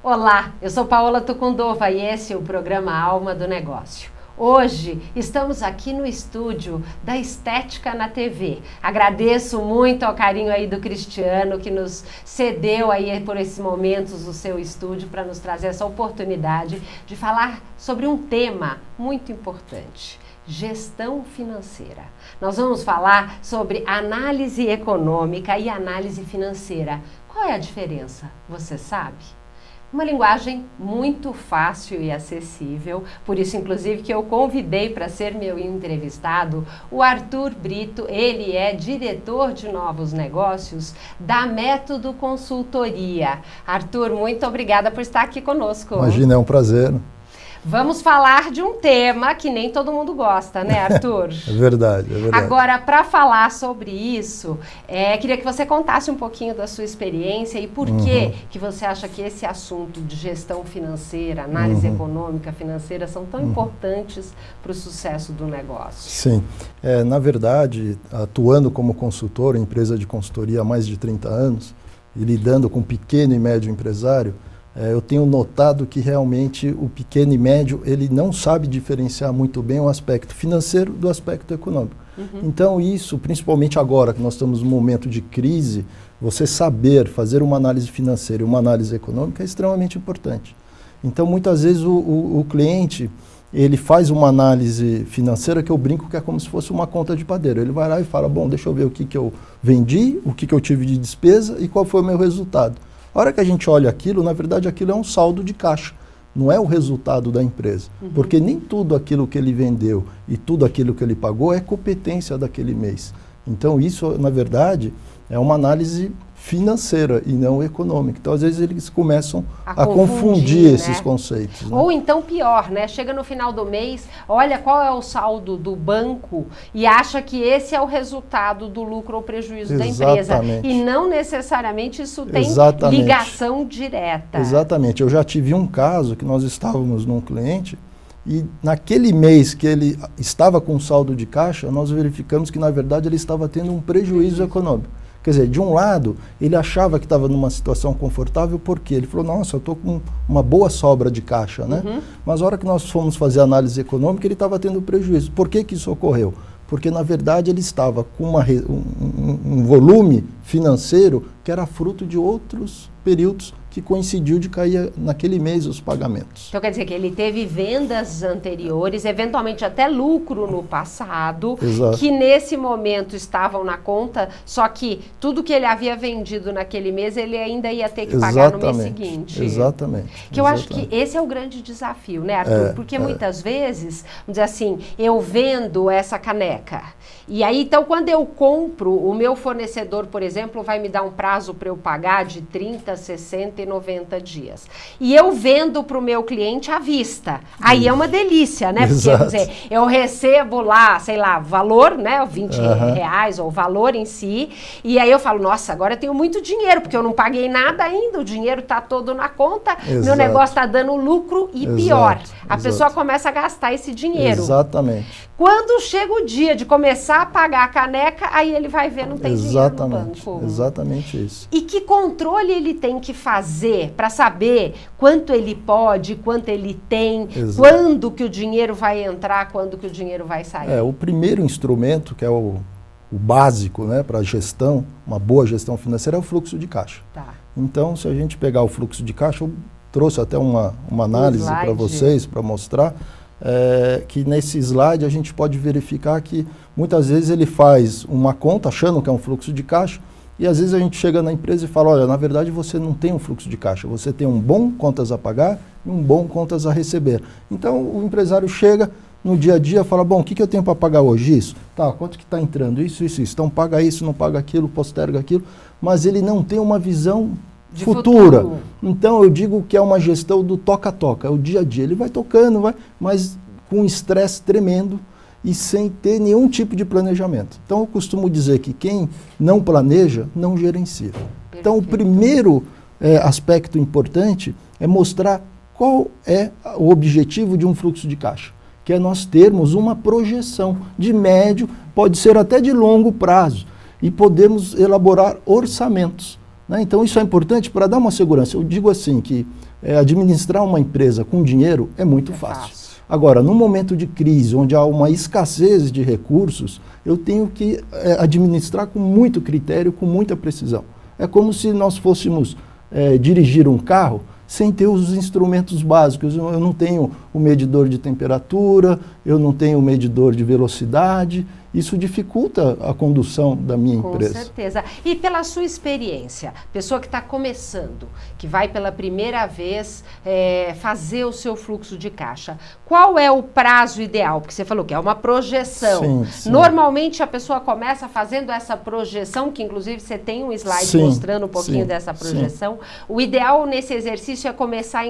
Olá, eu sou Paola Tucundova e esse é o programa Alma do Negócio. Hoje estamos aqui no estúdio da Estética na TV. Agradeço muito ao carinho aí do Cristiano que nos cedeu aí por esses momentos o seu estúdio para nos trazer essa oportunidade de falar sobre um tema muito importante. Gestão financeira. Nós vamos falar sobre análise econômica e análise financeira. Qual é a diferença? Você sabe? Uma linguagem muito fácil e acessível, por isso inclusive que eu convidei para ser meu entrevistado o Arthur Brito. Ele é diretor de novos negócios da Método Consultoria. Arthur, muito obrigada por estar aqui conosco. Imagina, é um prazer. Vamos falar de um tema que nem todo mundo gosta, né, Arthur? É verdade, é verdade. Agora, para falar sobre isso, queria que você contasse um pouquinho da sua experiência e por que você acha que esse assunto de gestão financeira, análise econômica, financeira, são tão importantes para o sucesso do negócio. Sim. Na verdade, atuando como consultor em empresa de consultoria há mais de 30 anos e lidando com pequeno e médio empresário, eu tenho notado que realmente o pequeno e médio, ele não sabe diferenciar muito bem o aspecto financeiro do aspecto econômico. Então isso, principalmente agora que nós estamos num momento de crise, você saber fazer uma análise financeira e uma análise econômica é extremamente importante. Então muitas vezes o cliente, ele faz uma análise financeira que eu brinco que é como se fosse uma conta de padeiro. Ele vai lá e fala, bom, deixa eu ver o que eu vendi, o que eu tive de despesa e qual foi o meu resultado. A hora que a gente olha aquilo, na verdade aquilo é um saldo de caixa, não é o resultado da empresa. Porque nem tudo aquilo que ele vendeu e tudo aquilo que ele pagou é competência daquele mês. Então isso, na verdade, é uma análise financeira e não econômica. Então, às vezes, eles começam a confundir esses conceitos. Né? Ou então pior, né? Chega no final do mês, olha qual é o saldo do banco e acha que esse é o resultado do lucro ou prejuízo da empresa. E não necessariamente isso tem ligação direta. Exatamente. Eu já tive um caso que nós estávamos num cliente e naquele mês que ele estava com saldo de caixa, nós verificamos que, na verdade, ele estava tendo um prejuízo econômico. Quer dizer, de um lado, ele achava que estava numa situação confortável, porque ele falou, nossa, eu estou com uma boa sobra de caixa, né? Mas na hora que nós fomos fazer a análise econômica, ele estava tendo prejuízo. Por que isso ocorreu? Porque, na verdade, ele estava com um volume financeiro que era fruto de outros períodos que coincidiu de cair naquele mês os pagamentos. Então quer dizer que ele teve vendas anteriores, eventualmente até lucro no passado, que nesse momento estavam na conta, só que tudo que ele havia vendido naquele mês ele ainda ia ter que pagar no mês seguinte. Exatamente. Que eu acho que esse é o grande desafio, né, Arthur? Porque muitas vezes, vamos dizer assim, eu vendo essa caneca, e aí então quando eu compro, o meu fornecedor, por exemplo, vai me dar um prazo para eu pagar de 30, 60 e 90 dias. E eu vendo para o meu cliente à vista. Aí é uma delícia, né? Porque, quer dizer, eu recebo lá, sei lá, valor, né? 20 reais, ou o valor em si. E aí eu falo, nossa, agora eu tenho muito dinheiro, porque eu não paguei nada ainda, o dinheiro está todo na conta, meu negócio está dando lucro e pior. A pessoa começa a gastar esse dinheiro. Exatamente. Quando chega o dia de começar a pagar a caneca, aí ele vai ver, não tem dinheiro no banco. Exatamente isso. E que controle ele tem que fazer para saber quanto ele pode, quanto ele tem, quando que o dinheiro vai entrar, quando que o dinheiro vai sair? O primeiro instrumento, que é o básico, né, para a gestão, uma boa gestão financeira, é o fluxo de caixa. Então, se a gente pegar o fluxo de caixa, eu trouxe até uma análise para vocês, para mostrar, que nesse slide a gente pode verificar que muitas vezes ele faz uma conta achando que é um fluxo de caixa e às vezes a gente chega na empresa e fala, olha, na verdade você não tem um fluxo de caixa, você tem um bom contas a pagar e um bom contas a receber. Então o empresário chega no dia a dia e fala, bom, o que eu tenho para pagar hoje? Isso? Tá, quanto que está entrando? Isso. Então paga isso, não paga aquilo, posterga aquilo, mas ele não tem uma visão de futura. Então eu digo que é uma gestão do toca-toca, é o dia a dia. Ele vai tocando, mas com um estresse tremendo e sem ter nenhum tipo de planejamento. Então eu costumo dizer que quem não planeja, não gerencia. Então o primeiro aspecto importante é mostrar qual é o objetivo de um fluxo de caixa, que é nós termos uma projeção de médio, pode ser até de longo prazo, e podemos elaborar orçamentos. Né? Então isso é importante para dar uma segurança. Eu digo assim que administrar uma empresa com dinheiro é muito fácil. Agora, num momento de crise, onde há uma escassez de recursos, eu tenho que administrar com muito critério, com muita precisão. É como se nós fôssemos dirigir um carro sem ter os instrumentos básicos. Eu não tenho o medidor de temperatura, eu não tenho o medidor de velocidade. Isso dificulta a condução da minha empresa. Com certeza. E pela sua experiência, pessoa que está começando, que vai pela primeira vez fazer o seu fluxo de caixa, qual é o prazo ideal? Porque você falou que é uma projeção. Sim. Normalmente a pessoa começa fazendo essa projeção, que inclusive você tem um slide mostrando um pouquinho dessa projeção. O ideal nesse exercício é começar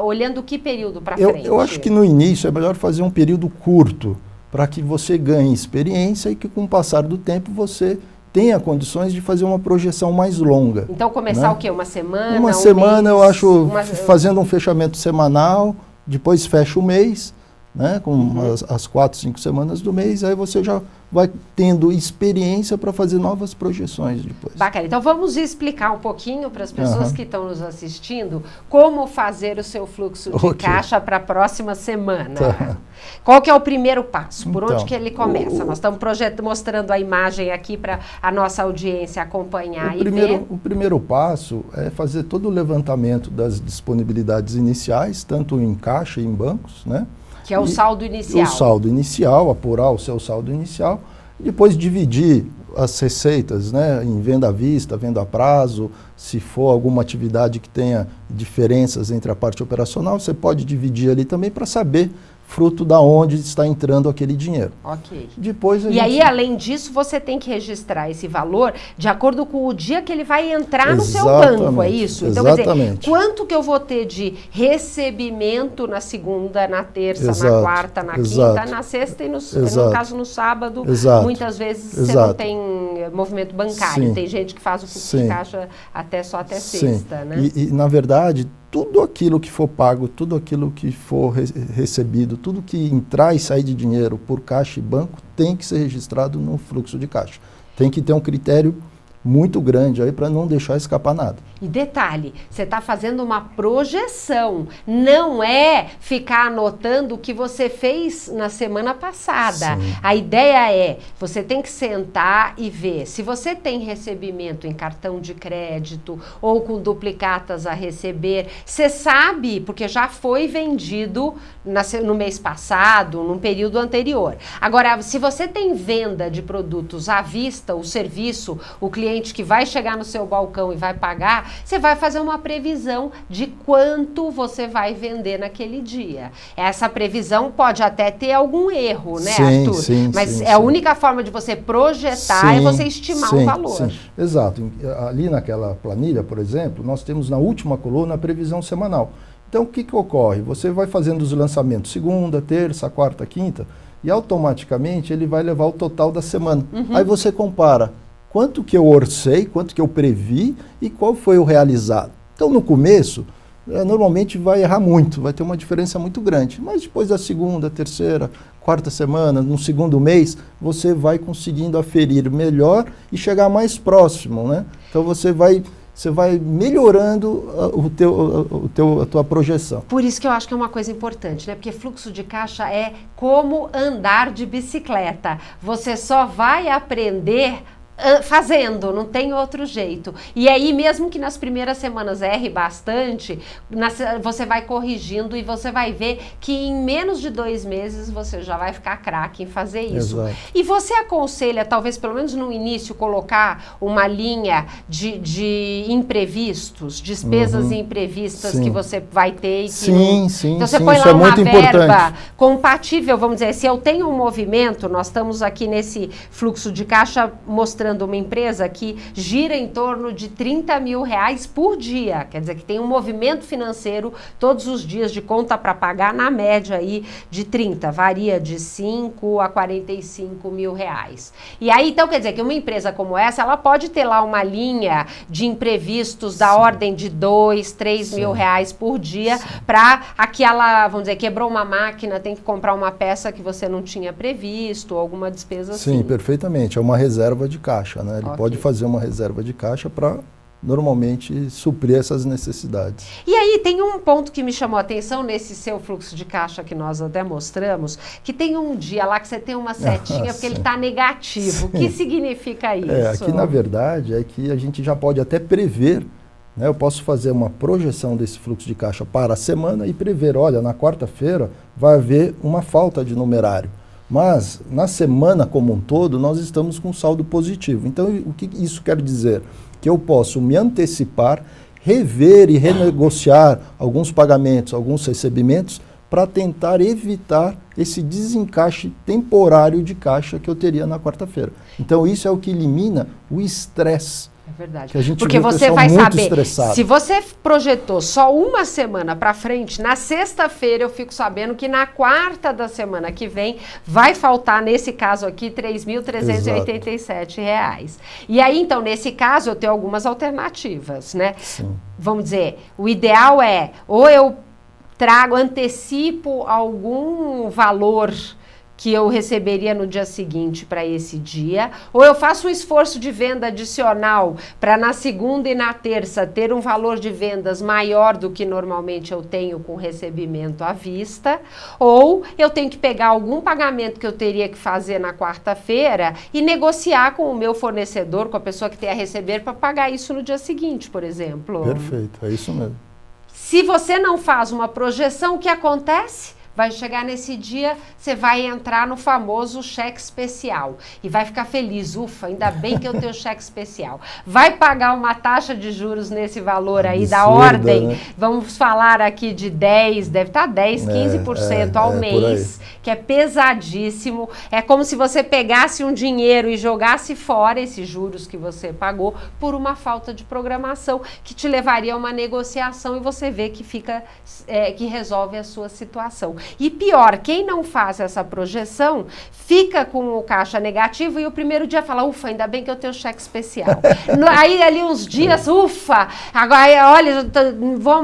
olhando que período para frente? Eu acho que no início é melhor fazer um período curto, para que você ganhe experiência e que com o passar do tempo você tenha condições de fazer uma projeção mais longa. Então começar o quê? Uma semana? Uma semana, eu acho, fazendo um fechamento semanal, depois fecha o mês, né, com as 4, 5 semanas do mês, aí você já vai tendo experiência para fazer novas projeções depois. Bacana. Então vamos explicar um pouquinho para as pessoas que estão nos assistindo como fazer o seu fluxo de caixa para a próxima semana. Tá. Qual que é o primeiro passo? Por onde que ele começa? Nós estamos mostrando a imagem aqui para a nossa audiência acompanhar ver. O primeiro passo é fazer todo o levantamento das disponibilidades iniciais, tanto em caixa e em bancos, né? Que é o saldo inicial. O saldo inicial, apurar o seu saldo inicial, e depois dividir as receitas, né, em venda à vista, venda a prazo. Se for alguma atividade que tenha diferenças entre a parte operacional, você pode dividir ali também para saber fruto da onde está entrando aquele dinheiro. Ok. Depois aí, além disso, você tem que registrar esse valor de acordo com o dia que ele vai entrar no seu banco, é isso? Então, quer dizer, quanto que eu vou ter de recebimento na segunda, na terça, na quarta, na quinta, na sexta e no caso no sábado, muitas vezes você não tem movimento bancário. Tem gente que faz o fluxo de caixa até sexta, né? E na verdade, tudo aquilo que for pago, tudo aquilo que for recebido, tudo que entrar e sair de dinheiro por caixa e banco tem que ser registrado no fluxo de caixa. Tem que ter um critério muito grande aí para não deixar escapar nada. E detalhe, você está fazendo uma projeção, não é ficar anotando o que você fez na semana passada. Sim. A ideia é, você tem que sentar e ver se você tem recebimento em cartão de crédito ou com duplicatas a receber, você sabe, porque já foi vendido no mês passado, num período anterior. Agora, se você tem venda de produtos à vista, o serviço, o cliente que vai chegar no seu balcão e vai pagar, você vai fazer uma previsão de quanto você vai vender naquele dia. Essa previsão pode até ter algum erro, né, Arthur? Sim, mas a única forma de você projetar é você estimar o valor. Exato. Ali naquela planilha, por exemplo, nós temos na última coluna a previsão semanal. Então, o que ocorre? Você vai fazendo os lançamentos segunda, terça, quarta, quinta, e automaticamente ele vai levar o total da semana. Aí você compara quanto que eu orcei, quanto que eu previ e qual foi o realizado. Então, no começo, normalmente vai errar muito, vai ter uma diferença muito grande. Mas depois da segunda, terceira, quarta semana, no segundo mês, você vai conseguindo aferir melhor e chegar mais próximo, né? Então, você vai melhorando a tua projeção. Por isso que eu acho que é uma coisa importante, né? Porque fluxo de caixa é como andar de bicicleta. Você só vai aprender fazendo, não tem outro jeito. E aí, mesmo que nas primeiras semanas erre bastante, você vai corrigindo e você vai ver que em menos de 2 meses você já vai ficar craque em fazer isso. Exato. E você aconselha, talvez pelo menos no início, colocar uma linha de imprevistos, despesas imprevistas que você vai ter. E que então você põe lá uma verba compatível, vamos dizer, se eu tenho um movimento, nós estamos aqui nesse fluxo de caixa mostrando uma empresa que gira em torno de R$30 mil por dia, quer dizer que tem um movimento financeiro todos os dias de conta para pagar, na média aí de 30, varia de 5 a 45 mil reais. E aí, então, quer dizer que uma empresa como essa, ela pode ter lá uma linha de imprevistos da ordem de 2, 3 mil reais por dia para aquela, vamos dizer, quebrou uma máquina, tem que comprar uma peça que você não tinha previsto, alguma despesa assim. Sim, perfeitamente, é uma reserva de caixa. Né? Ele pode fazer uma reserva de caixa para normalmente suprir essas necessidades. E aí tem um ponto que me chamou a atenção nesse seu fluxo de caixa que nós até mostramos, que tem um dia lá que você tem uma setinha porque ele está negativo. Sim. O que significa isso? Aqui na verdade é que a gente já pode até prever, né? Eu posso fazer uma projeção desse fluxo de caixa para a semana e prever, olha, na quarta-feira vai haver uma falta de numerário. Mas na semana como um todo nós estamos com saldo positivo. Então o que isso quer dizer? Que eu posso me antecipar, rever e renegociar alguns pagamentos, alguns recebimentos, para tentar evitar esse desencaixe temporário de caixa que eu teria na quarta-feira. Então isso é o que elimina o estresse. É verdade. Que a gente porque vê você vai saber, estressado. Se você projetou só uma semana para frente, na sexta-feira eu fico sabendo que na quarta da semana que vem vai faltar, nesse caso aqui, R$ 3.387. E aí, então, nesse caso, eu tenho algumas alternativas, né? Sim. Vamos dizer, o ideal é, ou eu antecipo algum valor que eu receberia no dia seguinte para esse dia, ou eu faço um esforço de venda adicional para na segunda e na terça ter um valor de vendas maior do que normalmente eu tenho com recebimento à vista, ou eu tenho que pegar algum pagamento que eu teria que fazer na quarta-feira e negociar com o meu fornecedor, com a pessoa que tem a receber, para pagar isso no dia seguinte, por exemplo. Perfeito, é isso mesmo. Se você não faz uma projeção, o que acontece? Vai chegar nesse dia, você vai entrar no famoso cheque especial e vai ficar feliz. Ufa, ainda bem que eu tenho cheque especial. Vai pagar uma taxa de juros nesse valor aí da ordem, né? Vamos falar aqui de 10, deve estar 10, 15% ao mês, que é pesadíssimo. É como se você pegasse um dinheiro e jogasse fora esses juros que você pagou por uma falta de programação, que te levaria a uma negociação e você vê que fica, que resolve a sua situação. E pior, quem não faz essa projeção fica com o caixa negativo e o primeiro dia fala, ufa, ainda bem que eu tenho cheque especial. Aí ali uns dias, ufa, agora olha,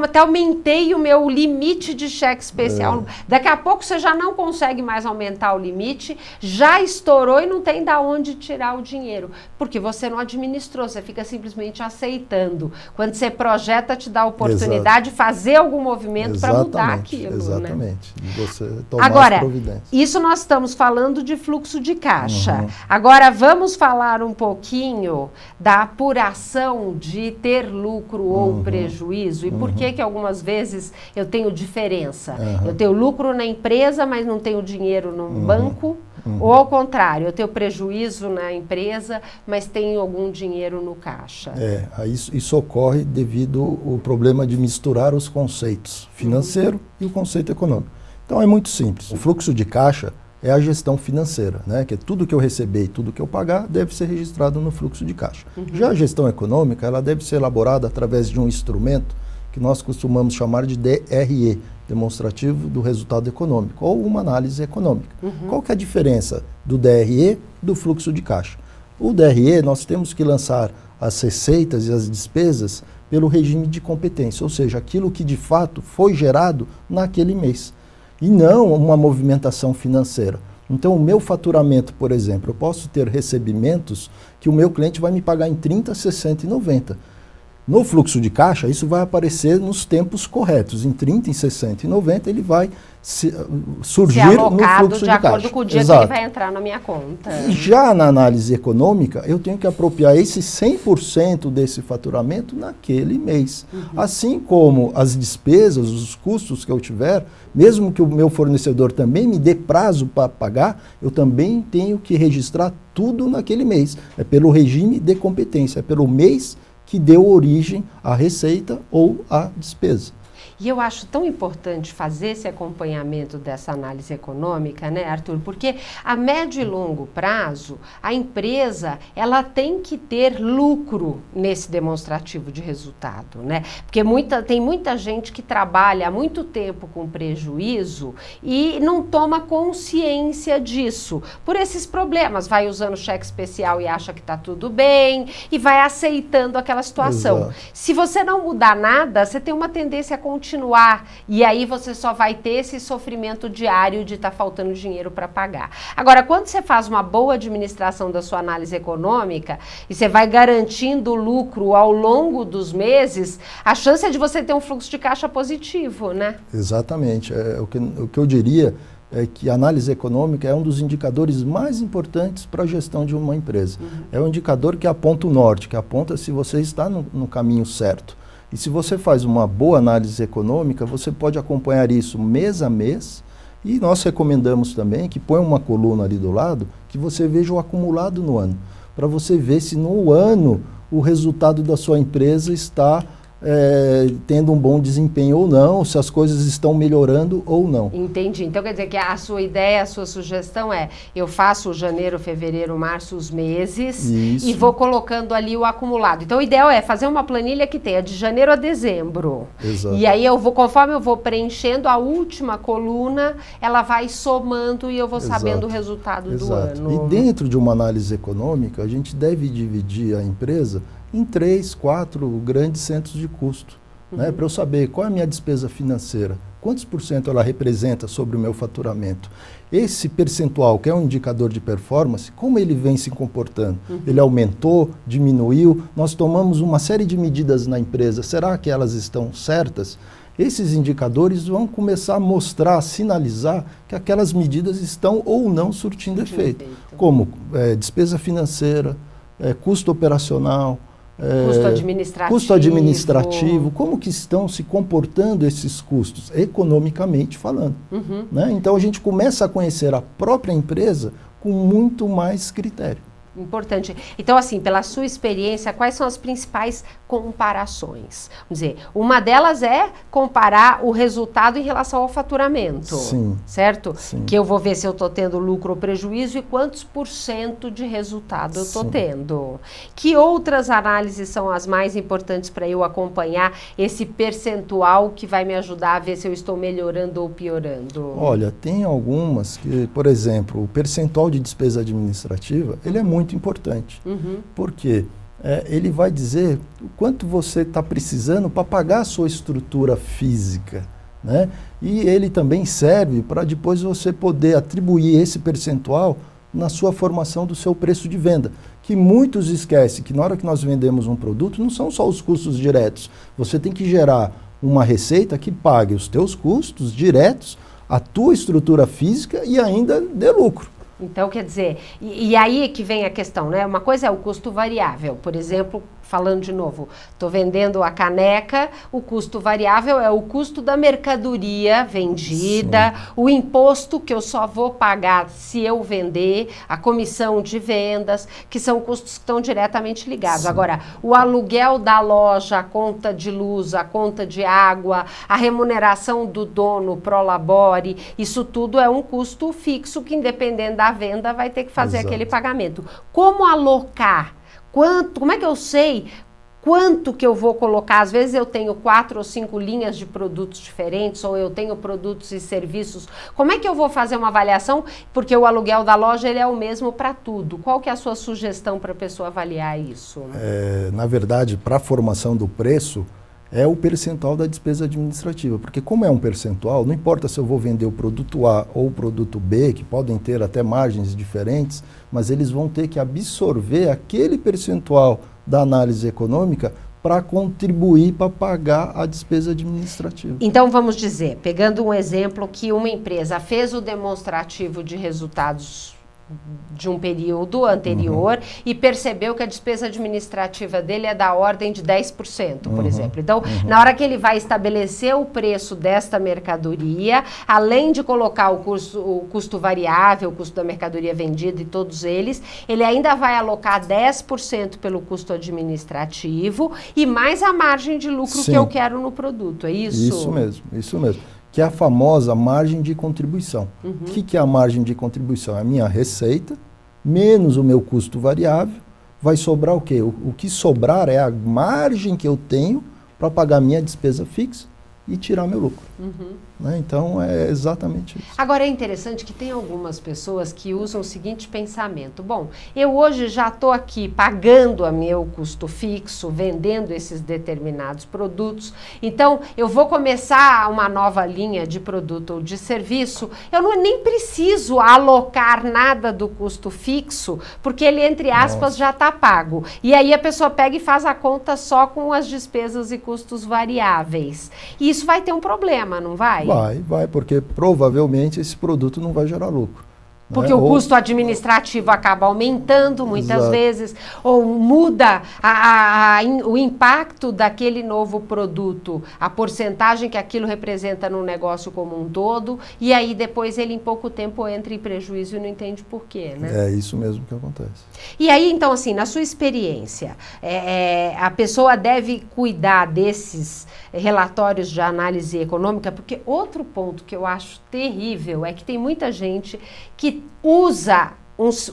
até aumentei o meu limite de cheque especial. Daqui a pouco você já não consegue mais aumentar o limite, já estourou e não tem de onde tirar o dinheiro, porque você não administrou, você fica simplesmente aceitando. Quando você projeta, te dá a oportunidade de fazer algum movimento para mudar aquilo. Exatamente. Né? Você tomar agora, as providências. Isso nós estamos falando de fluxo de caixa. Uhum. Agora, vamos falar um pouquinho da apuração de ter lucro ou prejuízo. E por que algumas vezes eu tenho diferença? Eu tenho lucro na empresa, mas não tenho dinheiro no banco. Ou ao contrário, eu tenho prejuízo na empresa, mas tenho algum dinheiro no caixa. Isso ocorre devido ao problema de misturar os conceitos financeiro e o conceito econômico. Então é muito simples. O fluxo de caixa é a gestão financeira, né? Que é tudo que eu receber e tudo que eu pagar deve ser registrado no fluxo de caixa. Já a gestão econômica, ela deve ser elaborada através de um instrumento que nós costumamos chamar de DRE, demonstrativo do resultado econômico, ou uma análise econômica. Qual que é a diferença do DRE do fluxo de caixa? O DRE, nós temos que lançar as receitas e as despesas pelo regime de competência, ou seja, aquilo que de fato foi gerado naquele mês, e não uma movimentação financeira. Então, o meu faturamento, por exemplo, eu posso ter recebimentos que o meu cliente vai me pagar em 30, 60 e 90. No fluxo de caixa, isso vai aparecer nos tempos corretos. Em 30, em 60 e 90, ele vai surgir no fluxo de caixa. De acordo com o dia que ele vai entrar na minha conta. E já na análise econômica, eu tenho que apropriar esse 100% desse faturamento naquele mês. Assim como as despesas, os custos que eu tiver, mesmo que o meu fornecedor também me dê prazo para pagar, eu também tenho que registrar tudo naquele mês. É pelo regime de competência, é pelo mês que deu origem à receita ou à despesa. E eu acho tão importante fazer esse acompanhamento dessa análise econômica, né, Arthur? Porque a médio e longo prazo, a empresa, ela tem que ter lucro nesse demonstrativo de resultado, né? Porque tem muita gente que trabalha há muito tempo com prejuízo e não toma consciência disso. Por esses problemas, vai usando cheque especial e acha que está tudo bem e vai aceitando aquela situação. Se você não mudar nada, você tem uma tendência a continuar. E aí você só vai ter esse sofrimento diário de estar faltando dinheiro para pagar. Agora, quando você faz uma boa administração da sua análise econômica e você vai garantindo lucro ao longo dos meses, a chance é de você ter um fluxo de caixa positivo, né? Exatamente. O que eu diria é que a análise econômica é um dos indicadores mais importantes para a gestão de uma empresa. É um indicador que aponta o norte, que aponta se você está no caminho certo. E se você faz uma boa análise econômica, você pode acompanhar isso mês a mês. E nós recomendamos também que põe uma coluna ali do lado, que você veja o acumulado no ano, para você ver se no ano o resultado da sua empresa está tendo um bom desempenho ou não, se as coisas estão melhorando ou não. Entendi. Então quer dizer que a sua ideia, a sua sugestão é, eu faço janeiro, fevereiro, março, os meses, isso, e vou colocando ali o acumulado. Então o ideal é fazer uma planilha que tenha de janeiro a dezembro. Exato. E aí conforme eu vou preenchendo a última coluna, ela vai somando e eu vou sabendo o resultado do ano. E dentro de uma análise econômica, a gente deve dividir a empresa em 3, 4 grandes centros de custo, né, para eu saber qual é a minha despesa financeira, quantos por cento ela representa sobre o meu faturamento. Esse percentual, que é um indicador de performance, como ele vem se comportando? Ele aumentou, diminuiu? Nós tomamos uma série de medidas na empresa, será que elas estão certas? Esses indicadores vão começar a mostrar, a sinalizar que aquelas medidas estão ou não surtindo efeito, como despesa financeira, custo operacional, custo administrativo, como que estão se comportando esses custos, economicamente falando. Né? Então a gente começa a conhecer a própria empresa com muito mais critério. Importante. Então, assim, pela sua experiência, quais são as principais comparações? Vamos dizer, uma delas é comparar o resultado em relação ao faturamento. Sim. Certo? Sim. Que eu vou ver se eu estou tendo lucro ou prejuízo e quantos % de resultado eu estou tendo. Que outras análises são as mais importantes para eu acompanhar esse percentual que vai me ajudar a ver se eu estou melhorando ou piorando? Olha, tem algumas que, por exemplo, o percentual de despesa administrativa, ele é muito importante. Porque ele vai dizer o quanto você está precisando para pagar a sua estrutura física, né? E ele também serve para depois você poder atribuir esse percentual na sua formação do seu preço de venda. Que muitos esquecem que na hora que nós vendemos um produto, não são só os custos diretos. Você tem que gerar uma receita que pague os teus custos diretos, a tua estrutura física e ainda dê lucro. Então, quer dizer, e aí que vem a questão, né? Uma coisa é o custo variável, por exemplo, falando de novo, estou vendendo a caneca, o custo variável é o custo da mercadoria vendida, sim, o imposto que eu só vou pagar se eu vender, a comissão de vendas, que são custos que estão diretamente ligados. Sim. Agora, o aluguel da loja, a conta de luz, a conta de água, a remuneração do dono pro labore, isso tudo é um custo fixo que, independente da venda, vai ter que fazer Exato. Aquele pagamento. Como alocar? Como é que eu sei quanto que eu vou colocar? Às vezes eu tenho 4 ou 5 linhas de produtos diferentes, ou eu tenho produtos e serviços. Como é que eu vou fazer uma avaliação? Porque o aluguel da loja ele é o mesmo para tudo. Qual que é a sua sugestão para a pessoa avaliar isso? Na verdade, para a formação do preço, é o percentual da despesa administrativa. Porque como é um percentual, não importa se eu vou vender o produto A ou o produto B, que podem ter até margens diferentes, mas eles vão ter que absorver aquele percentual da análise econômica para contribuir para pagar a despesa administrativa. Então, vamos dizer, pegando um exemplo que uma empresa fez o demonstrativo de resultados de um período anterior e percebeu que a despesa administrativa dele é da ordem de 10%, por exemplo. Então, na hora que ele vai estabelecer o preço desta mercadoria, além de colocar o custo variável, o custo da mercadoria vendida e todos eles, ele ainda vai alocar 10% pelo custo administrativo e mais a margem de lucro Sim. que eu quero no produto, é isso? Isso mesmo. Que é a famosa margem de contribuição. O que é a margem de contribuição? É a minha receita, menos o meu custo variável, vai sobrar o quê? O que sobrar é a margem que eu tenho para pagar a minha despesa fixa e tirar meu lucro. Né? Então, é exatamente isso. Agora, é interessante que tem algumas pessoas que usam o seguinte pensamento. Bom, eu hoje já estou aqui pagando o meu custo fixo, vendendo esses determinados produtos, então eu vou começar uma nova linha de produto ou de serviço, eu nem preciso alocar nada do custo fixo, porque ele, entre aspas, já está pago. E aí a pessoa pega e faz a conta só com as despesas e custos variáveis. E isso vai ter um problema, não vai? Vai, porque provavelmente esse produto não vai gerar lucro. Porque o custo administrativo acaba aumentando muitas vezes, ou muda o impacto daquele novo produto, a porcentagem que aquilo representa no negócio como um todo, e aí depois ele em pouco tempo entra em prejuízo e não entende por quê, né? É isso mesmo que acontece. E aí, então, assim, na sua experiência, a pessoa deve cuidar desses relatórios de análise econômica, porque outro ponto que eu acho terrível é que tem muita gente que usa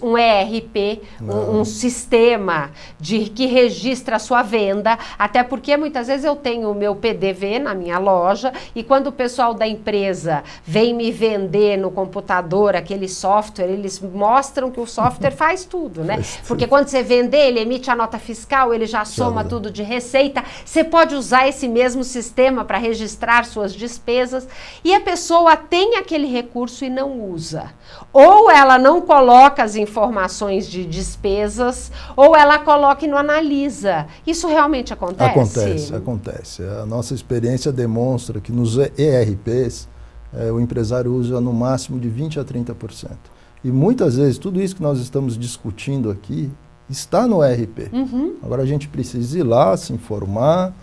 um ERP, um sistema que registra a sua venda, até porque muitas vezes eu tenho o meu PDV na minha loja e quando o pessoal da empresa vem me vender no computador aquele software, eles mostram que o software faz tudo, né? Porque quando você vender, ele emite a nota fiscal, ele já soma tudo de receita, você pode usar esse mesmo sistema para registrar suas despesas e a pessoa tem aquele recurso e não usa. Ou ela não coloca as informações de despesas, ou ela coloca e não analisa. Isso realmente acontece? Acontece. A nossa experiência demonstra que nos ERPs, o empresário usa no máximo de 20% a 30%. E muitas vezes, tudo isso que nós estamos discutindo aqui, está no ERP. Agora a gente precisa ir lá, se informar,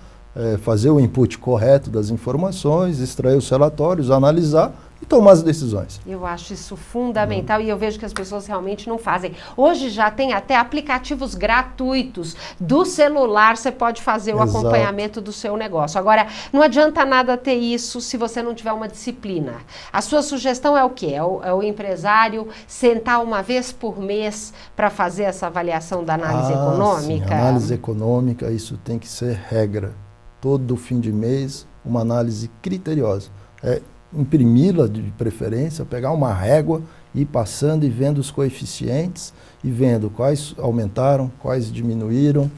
fazer o input correto das informações, extrair os relatórios, analisar, e tomar as decisões. Eu acho isso fundamental e eu vejo que as pessoas realmente não fazem. Hoje já tem até aplicativos gratuitos do celular, você pode fazer o acompanhamento do seu negócio. Agora, não adianta nada ter isso se você não tiver uma disciplina. A sua sugestão é o quê? É o empresário sentar uma vez por mês para fazer essa avaliação da análise econômica? Sim, análise econômica, isso tem que ser regra. Todo fim de mês, uma análise criteriosa. Imprimi-la de preferência, pegar uma régua e ir passando e vendo os coeficientes e vendo quais aumentaram, quais diminuíram,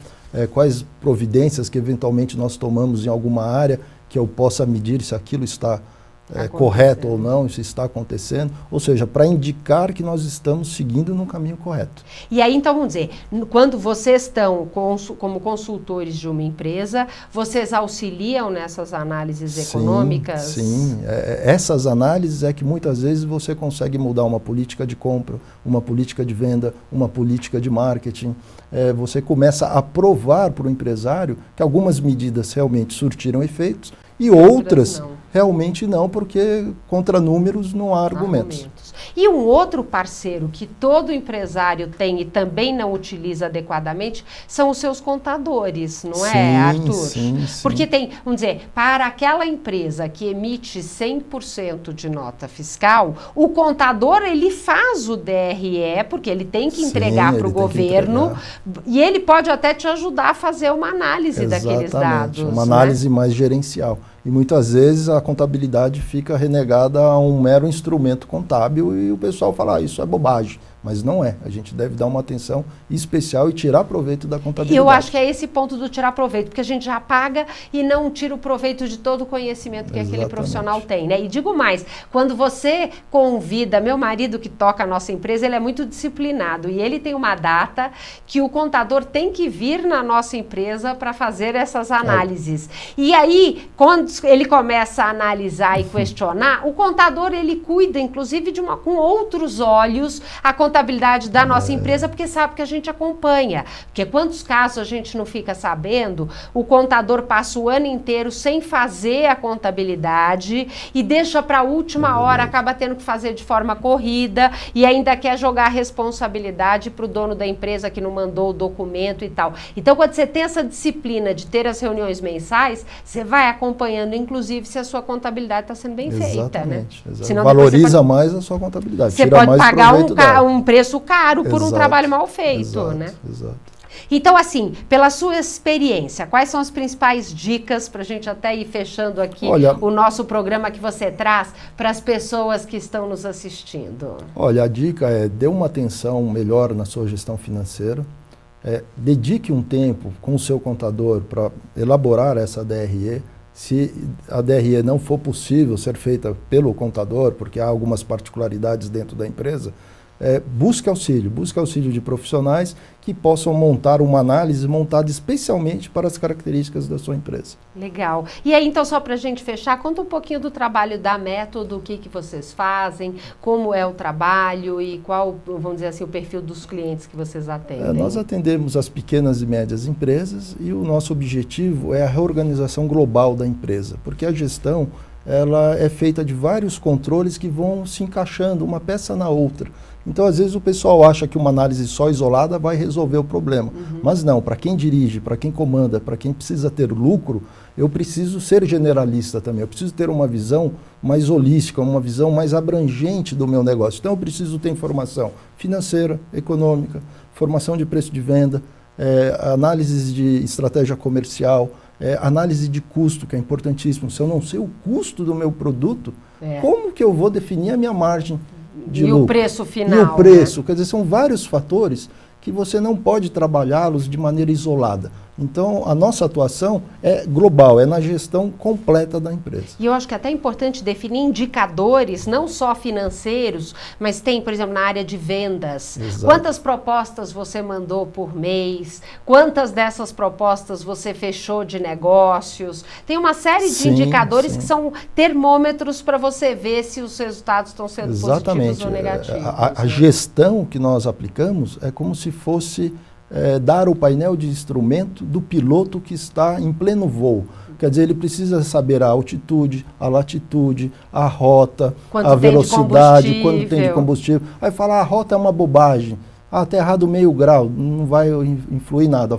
quais providências que eventualmente nós tomamos em alguma área que eu possa medir se aquilo está correto ou não, se está acontecendo, ou seja, para indicar que nós estamos seguindo no caminho correto. E aí, então, vamos dizer, quando vocês estão como consultores de uma empresa, vocês auxiliam nessas análises econômicas? Sim, essas análises é que muitas vezes você consegue mudar uma política de compra, uma política de venda, uma política de marketing. Você começa a provar para o empresário que algumas medidas realmente surtiram efeitos e outras realmente não, porque contra números não há argumentos. E um outro parceiro que todo empresário tem e também não utiliza adequadamente são os seus contadores, não é, Arthur? Sim. Porque tem, vamos dizer, para aquela empresa que emite 100% de nota fiscal, o contador ele faz o DRE, porque ele tem que entregar para o governo e ele pode até te ajudar a fazer uma análise daqueles dados. Uma análise mais gerencial. E muitas vezes a contabilidade fica renegada a um mero instrumento contábil e o pessoal fala, isso é bobagem. Mas não é. A gente deve dar uma atenção especial e tirar proveito da contabilidade. E eu acho que é esse ponto do tirar proveito, porque a gente já paga e não tira o proveito de todo o conhecimento que aquele profissional tem, né? E digo mais, quando você convida, meu marido que toca a nossa empresa, ele é muito disciplinado e ele tem uma data que o contador tem que vir na nossa empresa para fazer essas análises. E aí, quando ele começa a analisar e questionar, o contador ele cuida, inclusive, com outros olhos, a contabilidade da nossa empresa, porque sabe que a gente acompanha. Porque quantos casos a gente não fica sabendo, o contador passa o ano inteiro sem fazer a contabilidade e deixa para a última hora, acaba tendo que fazer de forma corrida e ainda quer jogar a responsabilidade para o dono da empresa que não mandou o documento e tal. Então, quando você tem essa disciplina de ter as reuniões mensais, você vai acompanhando, inclusive, se a sua contabilidade está sendo bem feita, né? Senão, valoriza mais a sua contabilidade. Você pode pagar um preço caro por um trabalho mal feito, né? Exato. Então, assim, pela sua experiência, quais são as principais dicas para a gente até ir fechando aqui o nosso programa que você traz para as pessoas que estão nos assistindo? Olha, a dica é dê uma atenção melhor na sua gestão financeira, dedique um tempo com o seu contador para elaborar essa DRE. Se a DRE não for possível ser feita pelo contador, porque há algumas particularidades dentro da empresa, busque auxílio de profissionais que possam montar uma análise montada especialmente para as características da sua empresa. Legal. E aí, então, só para a gente fechar, conta um pouquinho do trabalho da Método, o que vocês fazem, como é o trabalho e qual, vamos dizer assim, o perfil dos clientes que vocês atendem. Nós atendemos as pequenas e médias empresas e o nosso objetivo é a reorganização global da empresa, porque a gestão ela é feita de vários controles que vão se encaixando uma peça na outra. Então, às vezes, o pessoal acha que uma análise só isolada vai resolver o problema. Mas não, para quem dirige, para quem comanda, para quem precisa ter lucro, eu preciso ser generalista também. Eu preciso ter uma visão mais holística, uma visão mais abrangente do meu negócio. Então, eu preciso ter informação financeira, econômica, formação de preço de venda, análises de estratégia comercial, análise de custo, que é importantíssimo. Se eu não sei o custo do meu produto, como que eu vou definir a minha margem de lucro? E o preço final. E o preço, quer dizer, são vários fatores que você não pode trabalhá-los de maneira isolada. Então, a nossa atuação é global, é na gestão completa da empresa. E eu acho que é até importante definir indicadores, não só financeiros, mas tem, por exemplo, na área de vendas. Exato. Quantas propostas você mandou por mês? Quantas dessas propostas você fechou de negócios? Tem uma série de indicadores que são termômetros para você ver se os resultados estão sendo positivos ou negativos. A gestão que nós aplicamos é como se fosse dar o painel de instrumento do piloto que está em pleno voo. Quer dizer, ele precisa saber a altitude, a latitude, a rota, a velocidade, quanto tem de combustível. Aí fala, a rota é uma bobagem, está errado meio grau, não vai influir nada.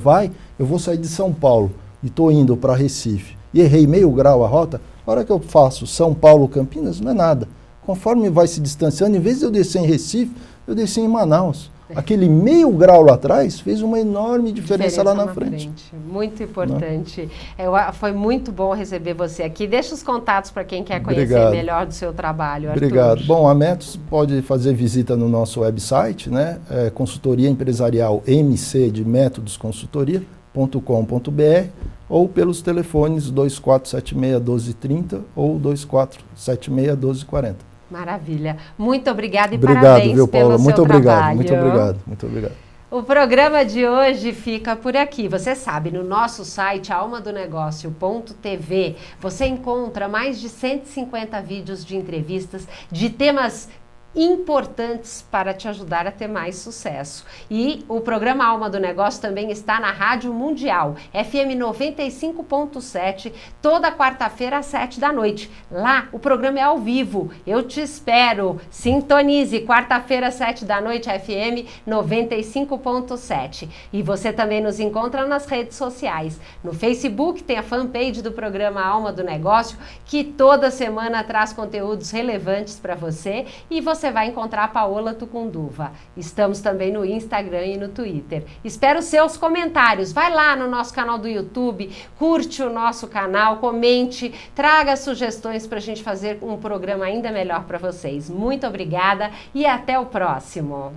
Eu vou sair de São Paulo e estou indo para Recife e errei meio grau a rota, a hora que eu faço São Paulo-Campinas, não é nada. Conforme vai se distanciando, em vez de eu descer em Recife, eu desci em Manaus. Aquele meio grau lá atrás fez uma enorme diferença lá na frente. Muito importante. Foi muito bom receber você aqui. Deixa os contatos para quem quer conhecer melhor do seu trabalho, Arthur. Obrigado. Bom, a Métodos pode fazer visita no nosso website, né? Consultoria Empresarial MC de Métodos Consultoria.com.br ou pelos telefones 2476-1230 ou 2476-1240. Maravilha. Muito obrigada e parabéns pelo seu trabalho. Muito obrigado. O programa de hoje fica por aqui. Você sabe, no nosso site almadonegócio.tv você encontra mais de 150 vídeos de entrevistas de temas importantes para te ajudar a ter mais sucesso. E o programa Alma do Negócio também está na Rádio Mundial, FM 95.7, toda quarta-feira às 7 da noite. Lá o programa é ao vivo. Eu te espero. Sintonize, quarta-feira às 7 da noite, FM 95.7. E você também nos encontra nas redes sociais. No Facebook tem a fanpage do programa Alma do Negócio, que toda semana traz conteúdos relevantes para você, e você vai encontrar a Paola Tucunduva. Estamos também no Instagram e no Twitter. Espero seus comentários. Vai lá no nosso canal do YouTube, curte o nosso canal, comente, traga sugestões para a gente fazer um programa ainda melhor para vocês. Muito obrigada e até o próximo.